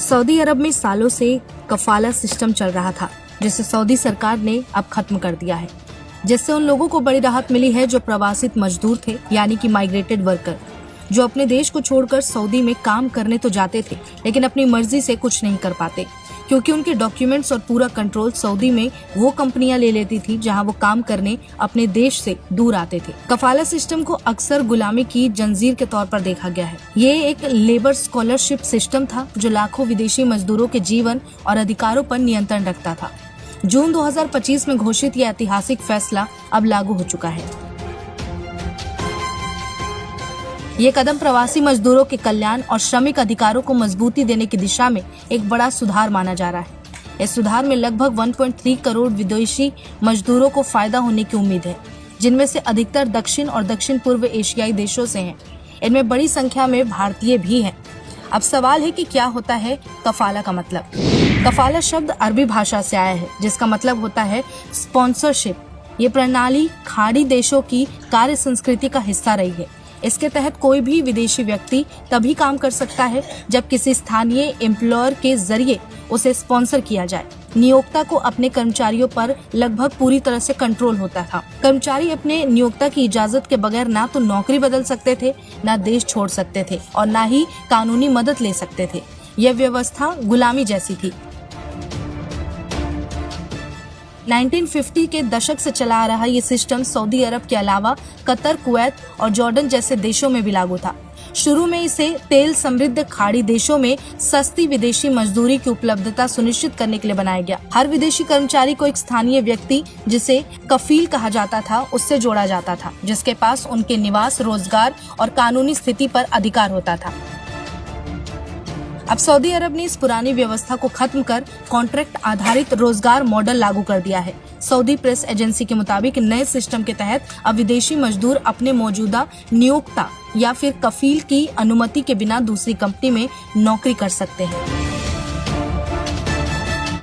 Saudi अरब में सालों से कफाला सिस्टम चल रहा था, जिसे सऊदी सरकार ने अब खत्म कर दिया है, जिससे उन लोगों को बड़ी राहत मिली है जो प्रवासित मजदूर थे, यानी कि माइग्रेटेड वर्कर, जो अपने देश को छोड़कर सऊदी में काम करने तो जाते थे लेकिन अपनी मर्जी से कुछ नहीं कर पाते, क्योंकि उनके डॉक्यूमेंट्स और पूरा कंट्रोल सऊदी में वो कंपनियां ले लेती थी जहां वो काम करने अपने देश से दूर आते थे। कफाला सिस्टम को अक्सर गुलामी की जंजीर के तौर पर देखा गया है। ये एक लेबर स्कॉलरशिप सिस्टम था जो लाखों विदेशी मजदूरों के जीवन और अधिकारों पर नियंत्रण रखता था। जून 2025 में घोषित यह ऐतिहासिक फैसला अब लागू हो चुका है। ये कदम प्रवासी मजदूरों के कल्याण और श्रमिक अधिकारों को मजबूती देने की दिशा में एक बड़ा सुधार माना जा रहा है। इस सुधार में लगभग 1.3 करोड़ विदेशी मजदूरों को फायदा होने की उम्मीद है, जिनमें से अधिकतर दक्षिण और दक्षिण पूर्व एशियाई देशों से हैं। इनमें बड़ी संख्या में भारतीय भी हैं। अब सवाल है कि क्या होता है कफाला का मतलब। कफाला शब्द अरबी भाषा से आया है, जिसका मतलब होता है स्पॉन्सरशिप। ये प्रणाली खाड़ी देशों की कार्य संस्कृति का हिस्सा रही है। इसके तहत कोई भी विदेशी व्यक्ति तभी काम कर सकता है जब किसी स्थानीय एम्प्लॉयर के जरिए उसे स्पॉन्सर किया जाए। नियोक्ता को अपने कर्मचारियों पर लगभग पूरी तरह से कंट्रोल होता था। कर्मचारी अपने नियोक्ता की इजाजत के बगैर ना तो नौकरी बदल सकते थे, ना देश छोड़ सकते थे और ना ही कानूनी मदद ले सकते थे। यह व्यवस्था गुलामी जैसी थी। 1950 के दशक से चला आ रहा ये सिस्टम सऊदी अरब के अलावा कतर, कुवैत और जॉर्डन जैसे देशों में भी लागू था। शुरू में इसे तेल समृद्ध खाड़ी देशों में सस्ती विदेशी मजदूरी की उपलब्धता सुनिश्चित करने के लिए बनाया गया। हर विदेशी कर्मचारी को एक स्थानीय व्यक्ति, जिसे कफील कहा जाता था, उससे जोड़ा जाता था, जिसके पास उनके निवास, रोजगार और कानूनी स्थिति पर अधिकार होता था। अब सऊदी अरब ने इस पुरानी व्यवस्था को खत्म कर कॉन्ट्रैक्ट आधारित रोजगार मॉडल लागू कर दिया है। सऊदी प्रेस एजेंसी के मुताबिक नए सिस्टम के तहत अब विदेशी मजदूर अपने मौजूदा नियोक्ता या फिर कफील की अनुमति के बिना दूसरी कंपनी में नौकरी कर सकते हैं।